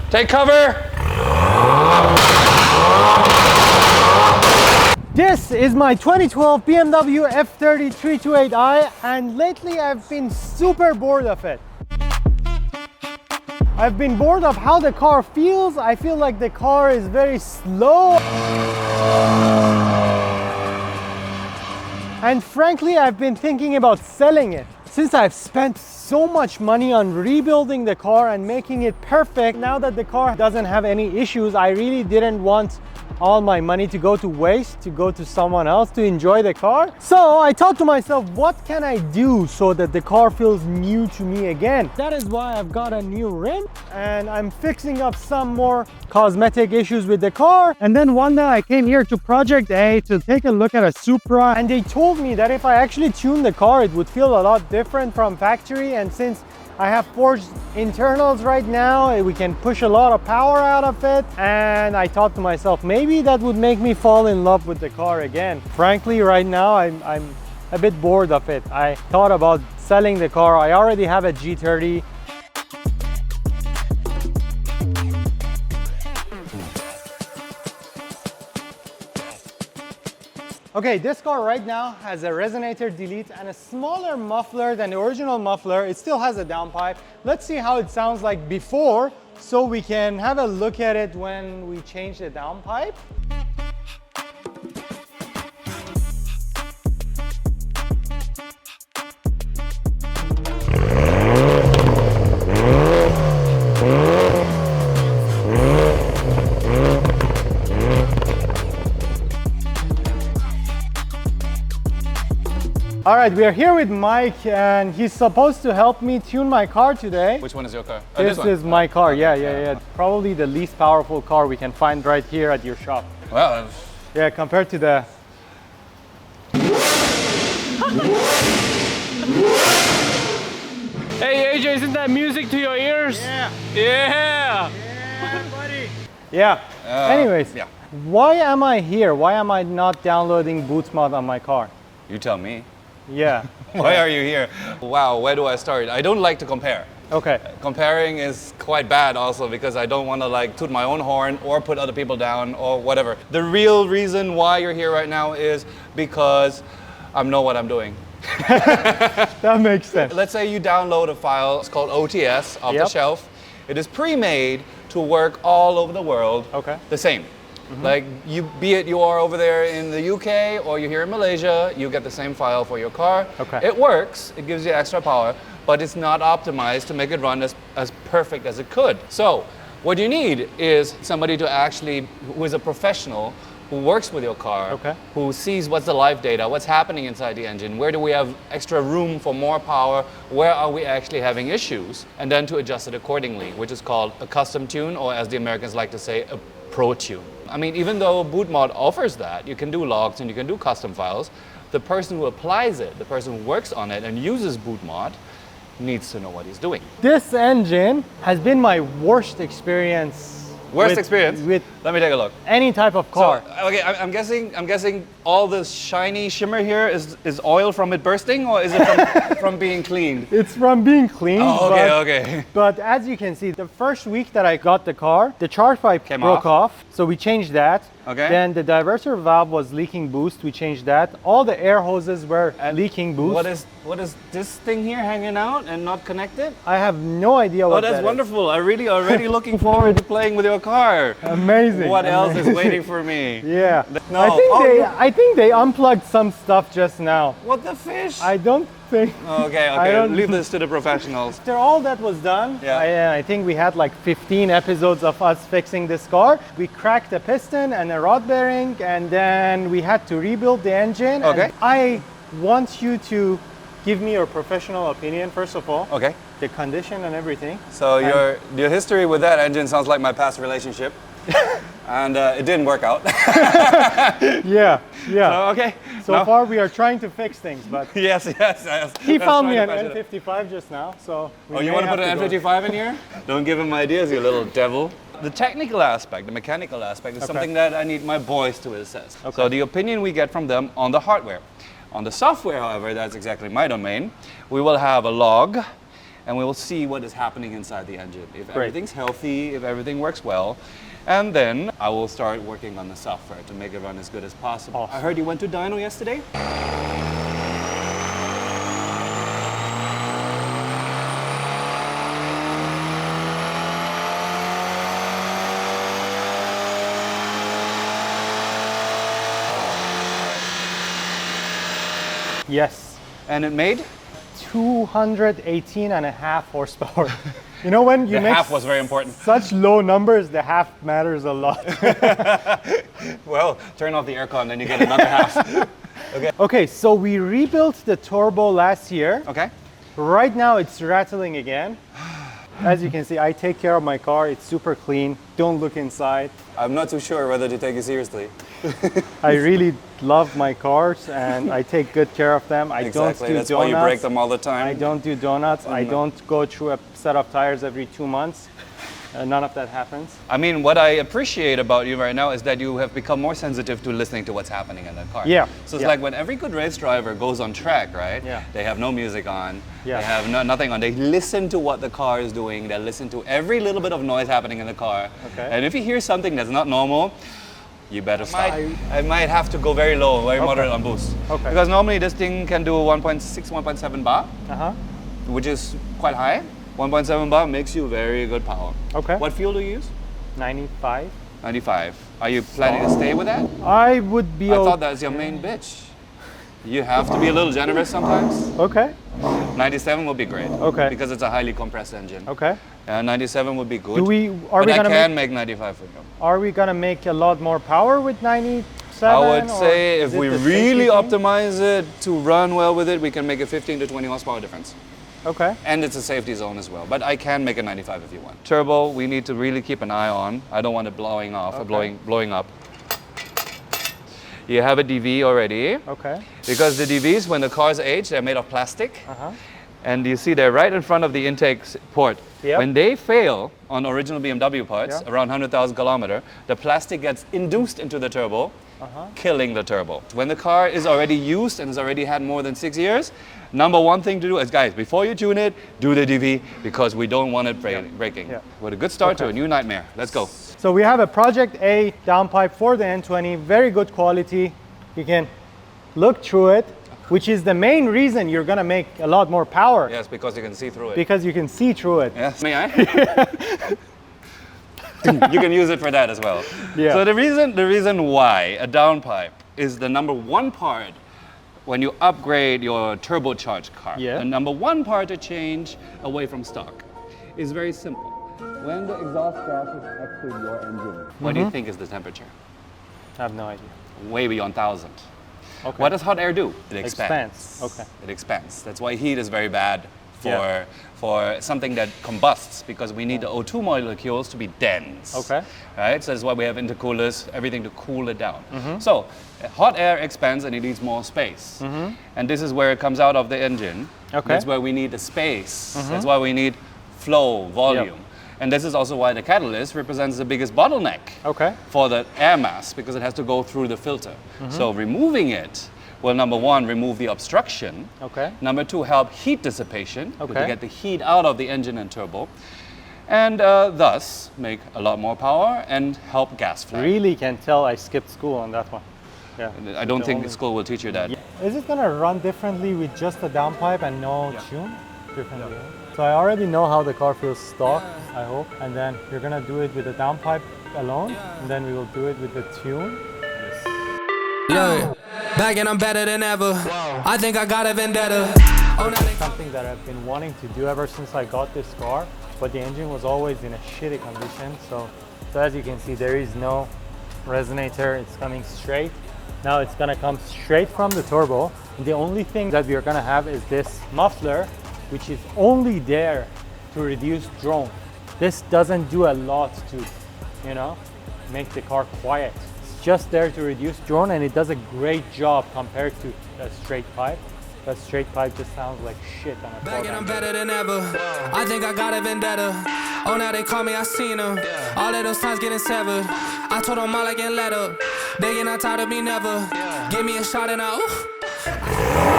Take cover. This is my 2012 BMW F30 328i, and lately I've been super bored of it. I've been bored of how the car feels. I feel like the car is very slow. And frankly, I've been thinking about selling it. Since I've spent so much money on rebuilding the car and making it perfect, now that the car doesn't have any issues, I really didn't want all my money to go to waste, to go to someone else to enjoy the car. So I thought to myself, what can I do so that the car feels new to me again? That is why I've got a new rim and I'm fixing up some more cosmetic issues with the car. And then one day I came here to Project A to take a look at a Supra, and they told me that if I actually tune the car, it would feel a lot different from factory. And since I have forged internals right now, we can push a lot of power out of it. And I thought to myself, maybe that would make me fall in love with the car again. Frankly, right now, I'm a bit bored of it. I thought about selling the car. I already have a G30. Okay, this car right now has a resonator delete and a smaller muffler than the original muffler. It still has a downpipe. Let's see how it sounds like before, so we can have a look at it when we change the downpipe. All right, we are here with Mike, and he's supposed to help me tune my car today. Which one is your car? This is my car, yeah. Probably the least powerful car we can find right here at your shop. Well, yeah, compared to the... Hey AJ, isn't that music to your ears? Yeah. Yeah. Yeah, buddy. Yeah. Anyways, yeah. Why am I here? Why am I not downloading boot mod on my car? You tell me. Yeah. Why are you here? Wow, where do I start? I don't like to compare. Okay. Comparing is quite bad also, because I don't want to like toot my own horn or put other people down or whatever. The real reason why you're here right now is because I know what I'm doing. That makes sense. Let's say you download a file, it's called OTS, off the shelf. It is pre-made to work all over the world. Okay. The same. Like, be it you are over there in the UK or you're here in Malaysia, you get the same file for your car. Okay. It works, it gives you extra power, but it's not optimized to make it run as perfect as it could. So, what you need is somebody to actually, who is a professional, who works with your car, who sees what's the live data, what's happening inside the engine, where do we have extra room for more power, where are we actually having issues, and then to adjust it accordingly, which is called a custom tune, or as the Americans like to say, a Protune. I mean, even though BootMod offers that, you can do logs and you can do custom files, the person who applies it, the person who works on it and uses BootMod needs to know what he's doing. This engine has been my worst experience. Worst experience? With Let me take a look. any type of car. So, okay, I'm guessing all this shiny shimmer here is oil from it bursting, or is it from being cleaned? It's from being cleaned. Oh, okay. But as you can see, the first week that I got the car, the charge pipe broke off. So we changed that. Okay. Then the diverter valve was leaking boost. We changed that. All the air hoses were leaking boost. What is this thing here hanging out and not connected? I have no idea what that is. Oh, that's wonderful. I'm really already looking forward to playing with your car. Amazing. What else is waiting for me? Yeah. No. I think they unplugged some stuff just now. What the fish? I don't think. Okay. Leave this to the professionals. After all that was done, I think we had like 15 episodes of us fixing this car. We cracked a piston and a rod bearing, and then we had to rebuild the engine. Okay. And I want you to give me your professional opinion, first of all. Okay. The condition and everything. So your history with that engine sounds like my past relationship. And it didn't work out. Yeah. Okay. So far we are trying to fix things, but yes. he found me an N55 just now, so you want to put an N55 in here? Don't give him ideas, you little devil. The technical aspect, the mechanical aspect is something that I need my boys to assess. Okay. So the opinion we get from them on the hardware. On the software, however, that's exactly my domain. We will have a log, and we will see what is happening inside the engine. If Great. everything's healthy, if everything works well, and then I will start working on the software to make it run as good as possible. Awesome. I heard you went to Dyno yesterday? Yes. And it made? 218.5 horsepower. You know, when you The make half was very important. such low numbers, the half matters a lot. Well, turn off the aircon, then you get another half. Okay, so we rebuilt the turbo last year. Okay. Right now it's rattling again. As you can see, I take care of my car. It's super clean. Don't look inside. I'm not too sure whether to take you seriously. I really love my cars and I take good care of them. I don't do That's donuts. why you break them all the time. I don't do donuts. I don't go through a set of tires every 2 months. None of that happens. I mean, what I appreciate about you right now is that you have become more sensitive to listening to what's happening in that car. Yeah. So it's Yeah. like when every good race driver goes on track, right? Yeah. They have no music on. Yeah. They have nothing on. They listen to what the car is doing. They listen to every little bit of noise happening in the car. Okay. And if you hear something that's not normal, you better stop. I might have to go very low, very moderate on boost. Okay. Because normally this thing can do 1.6, 1.7 bar, Uh-huh. which is quite high. 1.7 bar makes you very good power. Okay. What fuel do you use? 95. 95. Are you planning to stay with that? I would be I thought that was your main bitch. You have to be a little generous sometimes. Okay. 97 would be great. Okay. Because it's a highly compressed engine. Okay. 97 would be good. Are we but I gonna can make 95 for you. Are we gonna make a lot more power with 97? I would or say is if it we the really safety thing? optimize it to run well with it, we can make a 15 to 20 horsepower difference. Okay. And it's a safety zone as well. But I can make a 95 if you want. Turbo, we need to really keep an eye on. I don't want it blowing off or blowing up. You have a DV already. Okay. Because the DVs, when the cars age, they're made of plastic. Uh-huh. And you see they're right in front of the intake port. Yep. When they fail on original BMW parts, Yeah. around 100,000 kilometer, the plastic gets induced into the turbo, killing the turbo. When the car is already used and has already had more than 6 years, number one thing to do is, guys, before you tune it, do the DV because we don't want it breaking. Yeah. With a good start to Okay. a new nightmare. Let's go. So we have a Project A downpipe for the N20, very good quality. You can look through it, which is the main reason you're gonna make a lot more power. Yes, because you can see through it. Because you can see through it. Yes, may I? You can use it for that as well. Yeah. So the reason why a downpipe is the number one part when you upgrade your turbocharged car, Yeah. the number one part to change away from stock is very simple. When the exhaust gases exit your engine, what do you think is the temperature? I have no idea. Way beyond 1,000. Okay. What does hot air do? It Expands. Okay. It expands. That's why heat is very bad for something that combusts, because we need the O2 molecules to be dense. Okay. Right? So that's why we have intercoolers, everything to cool it down. So hot air expands and it needs more space. And this is where it comes out of the engine. Okay. That's where we need the space. That's why we need flow, volume. And this is also why the Catless represents the biggest bottleneck Okay. for the air mass, because it has to go through the filter. So removing it will, number one, remove the obstruction. Okay. Number two, help heat dissipation to Okay. get the heat out of the engine and turbo. And thus make a lot more power and help gas flow. Really can tell I skipped school on that one. Yeah. I don't The think only- school will teach you that. Is it gonna run differently with just a downpipe and no tune? Differently. So I already know how the car feels stock, I hope. And then you're gonna do it with the downpipe alone, and then we will do it with the tune. Yeah, back and I'm better than ever. I think I got a vendetta. Oh, now they Something that I've been wanting to do ever since I got this car, but the engine was always in a shitty condition. So as you can see, there is no resonator. It's coming straight. Now it's gonna come straight from the turbo. And the only thing that we are gonna have is this muffler, which is only there to reduce drone. This doesn't do a lot to, make the car quiet. It's just there to reduce drone, and it does a great job compared to a straight pipe. That straight pipe just sounds like shit on a back and I'm 12 better than ever. I think I got a vendetta. Oh, now they call me, I seen them. All of those times getting severed. I told them all I can let up. They get not tired of me never. Give me a shot and I, ooh.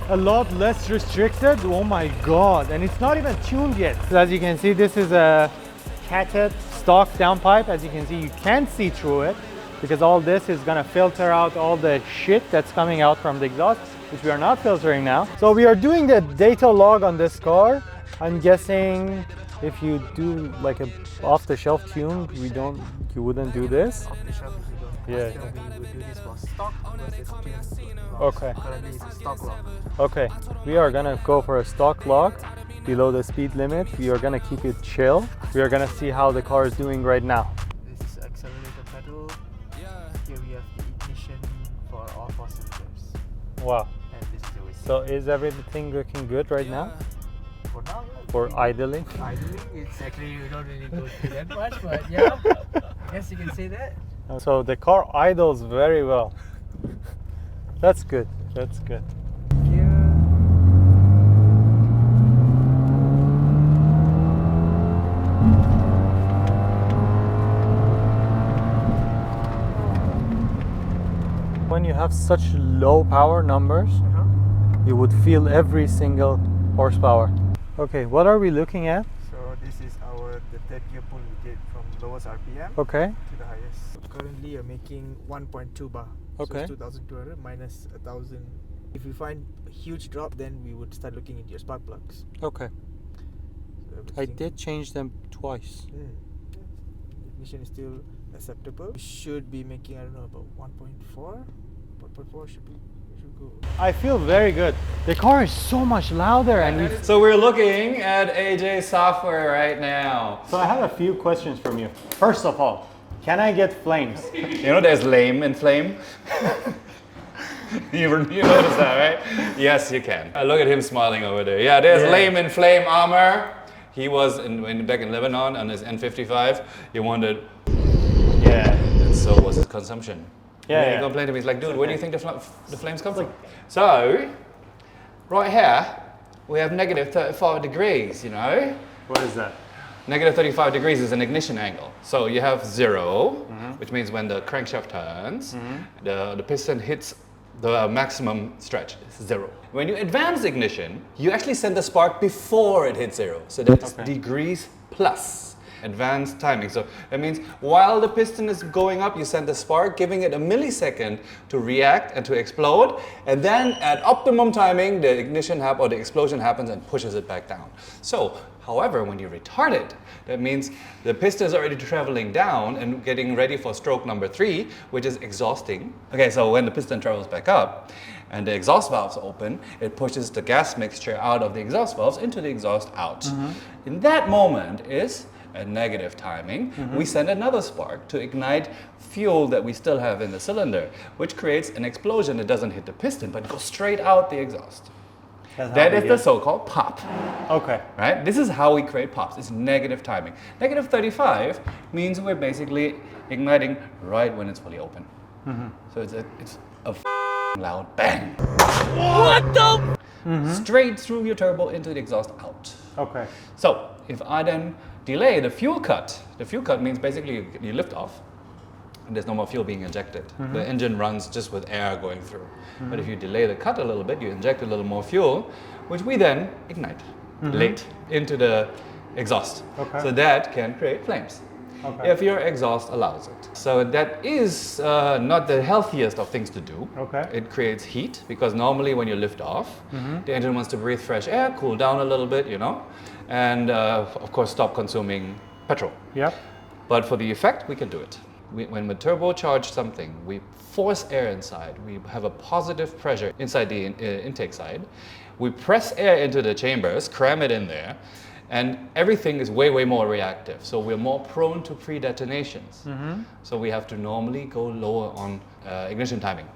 a lot less restricted. Oh my god, and it's not even tuned yet. So as you can see, this is a Catless stock downpipe. As you can see, you can't see through it because all this is gonna filter out all the shit that's coming out from the exhaust, which we are not filtering now. So we are doing the data log on this car. I'm guessing if you do like a off-the-shelf tune, you wouldn't do this. Off-the-shelf, if you don't. Yeah. We would do this for stock versus tune logs. Okay. Currently it's a stock log. Okay, we are gonna go for a stock log below the speed limit. We are gonna keep it chill. We are gonna see how the car is doing right now. This is accelerator pedal. Here we have the ignition for all 4 cylinders. Wow. And this is the whistle. So is everything looking good right now? For now, yeah. For idling? Idling, it's actually, we don't really go through that much, but yeah. Yes, you can say that. So the car idles very well. That's good. That's good. Here. When you have such low power numbers, you would feel every single horsepower. Okay, what are we looking at? So this is the third gear pull we did from lowest RPM Okay. to the highest. Currently you're making 1.2 bar. Okay. So it's 2,200 minus 1,000. If we find a huge drop, then we would start looking into your spark plugs. Okay. So I everything- did change them twice. Ignition is still acceptable. We should be making, I don't know, about 1.4. 1.4 should go. I feel very good. The car is so much louder and So we're looking at AJ's software right now. So I have a few questions from you. First of all, can I get flames? You know there's lame and flame? you notice that, right? Yes, you can. Look at him smiling over there. Yeah, there's lame and flame armor. He was back in Lebanon on his N55. He wanted, Yeah. and so was his consumption. Yeah. He complained to me, he's like, dude, where do you think the flames come from? So, right here, we have negative 35 degrees, you know? What is that? Negative 35 degrees is an ignition angle. So you have 0, which means when the crankshaft turns, the piston hits the maximum stretch, it's 0. When you advance ignition, you actually send the spark before it hits 0. So that's degrees plus. Advanced timing. So that means while the piston is going up, you send the spark, giving it a millisecond to react and to explode. And then at optimum timing, the ignition or the explosion happens and pushes it back down. So, however, when you retard it, that means the piston is already traveling down and getting ready for stroke number 3, which is exhausting. Okay, so when the piston travels back up and the exhaust valves open, it pushes the gas mixture out of the exhaust valves into the exhaust out. In that moment is at negative timing, we send another spark to ignite fuel that we still have in the cylinder, which creates an explosion that doesn't hit the piston, but goes straight out the exhaust. That is the so-called pop. Okay. Right? This is how we create pops. It's negative timing. Negative 35 means we're basically igniting right when it's fully open. So it's a loud bang. What the? Straight through your turbo into the exhaust out. Okay. So if I then delay the fuel cut means basically you lift off and there's no more fuel being injected. The engine runs just with air going through. But if you delay the cut a little bit, you inject a little more fuel, which we then ignite late into the exhaust. Okay. So that can create flames. Okay. If your exhaust allows it. So that is not the healthiest of things to do. Okay. It creates heat because normally when you lift off, the engine wants to breathe fresh air, cool down a little bit, you know, and of course stop consuming petrol. Yep. But for the effect, we can do it. When we turbocharge something, we force air inside. We have a positive pressure inside the intake side. We press air into the chambers, cram it in there, and everything is way, way more reactive. So we're more prone to pre-detonations. So we have to normally go lower on ignition timing.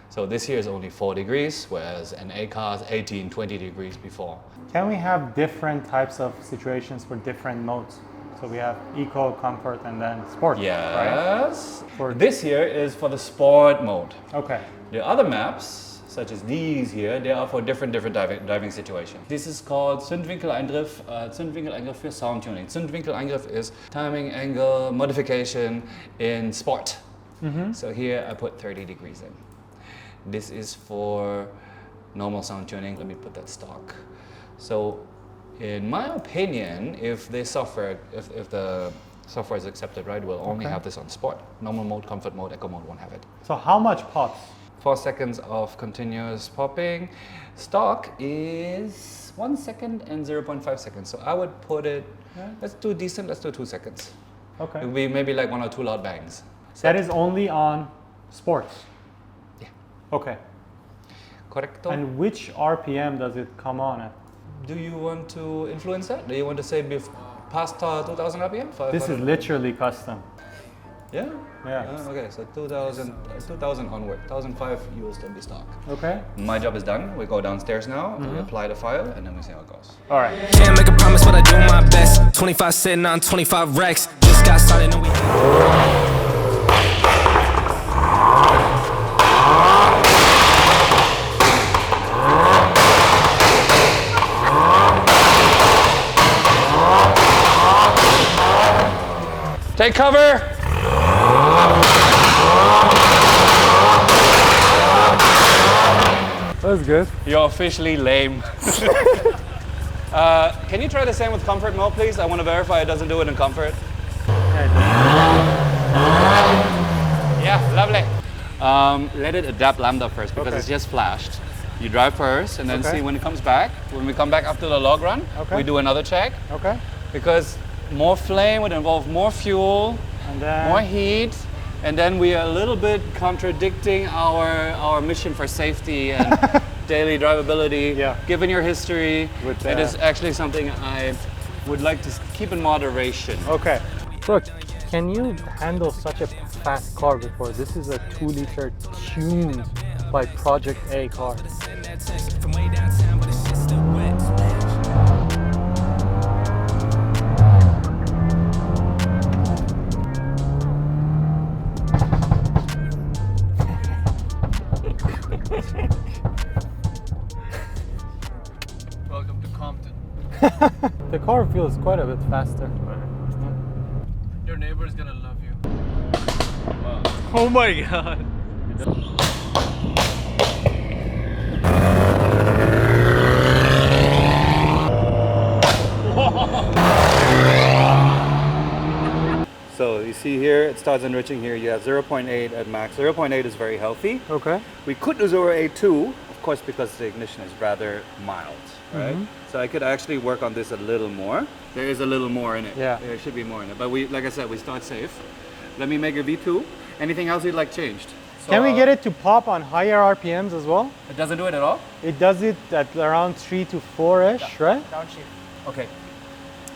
So this here is only 4 degrees, whereas an A car is 18, 20 degrees before. Can we have different types of situations for different modes? So we have eco, comfort, and then sport. Right? Yes. For this here is for the sport mode. Okay. The other maps, such as these here, they are for different driving situations. This is called Zündwinkeleingriff, Zündwinkeleingriff für Sound Tuning. Zündwinkeleingriff is timing angle modification in sport. So here I put 30 degrees in. This is for normal sound tuning. Let me put that stock. So in my opinion, if the software is accepted, right, we'll only have this on sport. Normal mode, comfort mode, echo mode won't have it. So how much pops? 4 seconds of continuous popping. Stock is 1 second and 0.5 seconds. So I would put it, let's do decent, let's do 2 seconds. Okay. It would be maybe like 1 or 2 loud bangs. That is only on sports? Yeah. Okay. Correcto. And which RPM does it come on at? Do you want to influence that? Do you want to say past 2000 RPM? This is literally custom. Yeah? Yeah. Okay, so 2000 onward. 2005 you will still be stock. Okay. My job is done. We go downstairs now, we apply the file, and then we see how it goes. All right. Can't make a promise, but I do my best. 25 sitting on 25 racks. Just got started and we. Take cover! That was good. You're officially lame. Can you try the same with comfort mode, please? I want to verify it doesn't do it in comfort. Yeah, lovely. Let it adapt lambda first because it's just flashed. You drive first and then see when it comes back. When we come back after the log run, we do another check. Okay. Because more flame would involve more fuel, And then more heat, and then we are a little bit contradicting our mission for safety and daily drivability. Yeah. Given your history, With, it is actually something I would like to keep in moderation. Okay. Look, can you handle such a fast car before? This is a 2-liter tuned by Project A car. Welcome to Compton. The car feels quite a bit faster. Your neighbor's gonna love you. Wow. Oh my god. So you see here, it starts enriching here. You have 0.8 at max. 0.8 is very healthy. Okay. We could do 0.8 too, of course, because the ignition is rather mild, right? So I could actually work on this a little more. There is a little more in it. Yeah. There should be more in it. But we, like I said, we start safe. Let me make a V2. Anything else you'd like changed? So, Can we get it to pop on higher RPMs as well? It doesn't do it at all? It does it at around 3 to 4-ish, right? Downshift. Okay.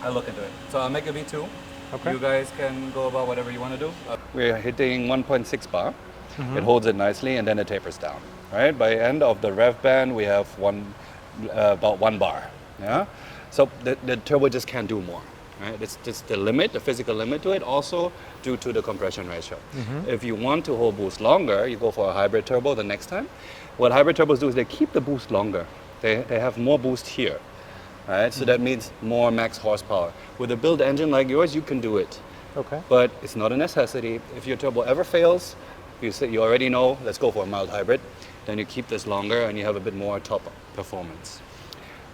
I'll look into it. So I'll make a V2. Okay. You guys can go about whatever you want to do. We're hitting 1.6 bar. It holds it nicely and then it tapers down. Right? By end of the rev band, we have about 1 bar. Yeah. So the turbo just can't do more. Right? It's just the limit, the physical limit to it, also due to the compression ratio. If you want to hold boost longer, you go for a hybrid turbo the next time. What hybrid turbos do is they keep the boost longer. They have more boost here. Right? So that means more max horsepower. With a build engine like yours, you can do it. Okay. But it's not a necessity. If your turbo ever fails, you already know, let's go for a mild hybrid. Then you keep this longer and you have a bit more top performance.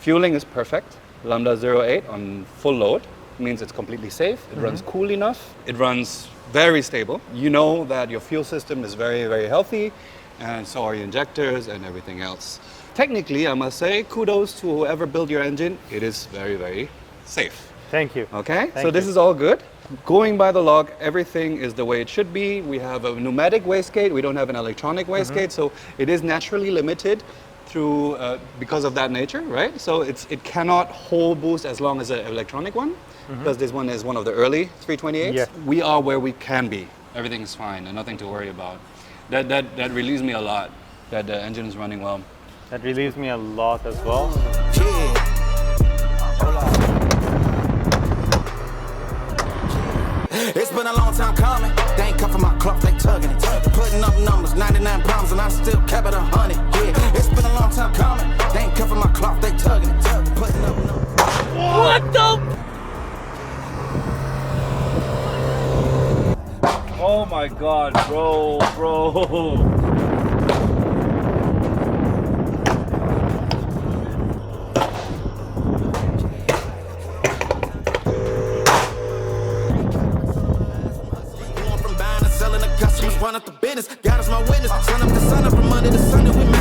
Fueling is perfect. Lambda 0.8 on full load means it's completely safe. It runs cool enough. It runs very stable. You know that your fuel system is very, very healthy, and so are your injectors and everything else. Technically, I must say, kudos to whoever built your engine. It is very, very safe. Thank you. Okay, Thank so this you. is all good. Going by the log, everything is the way it should be. We have a pneumatic wastegate. We don't have an electronic wastegate, so it is naturally limited through because of that nature, right? So it cannot hold boost as long as an electronic one, because this one is one of the early 328s. Yeah. We are where we can be. Everything's fine and nothing to worry about. That relieves me a lot that the engine is running well. That relieves me a lot as well. It's been a long time coming. They ain't come from my cloth, they tugging it. Putting up numbers, 99 problems, and I still kept it 100. Yeah, it's been a long time coming. They ain't come from my cloth, they tugging it. Putting up numbers. What the? Oh my god, bro. run up the business. God is my witness. Sun up to sun up from Monday to Sunday. We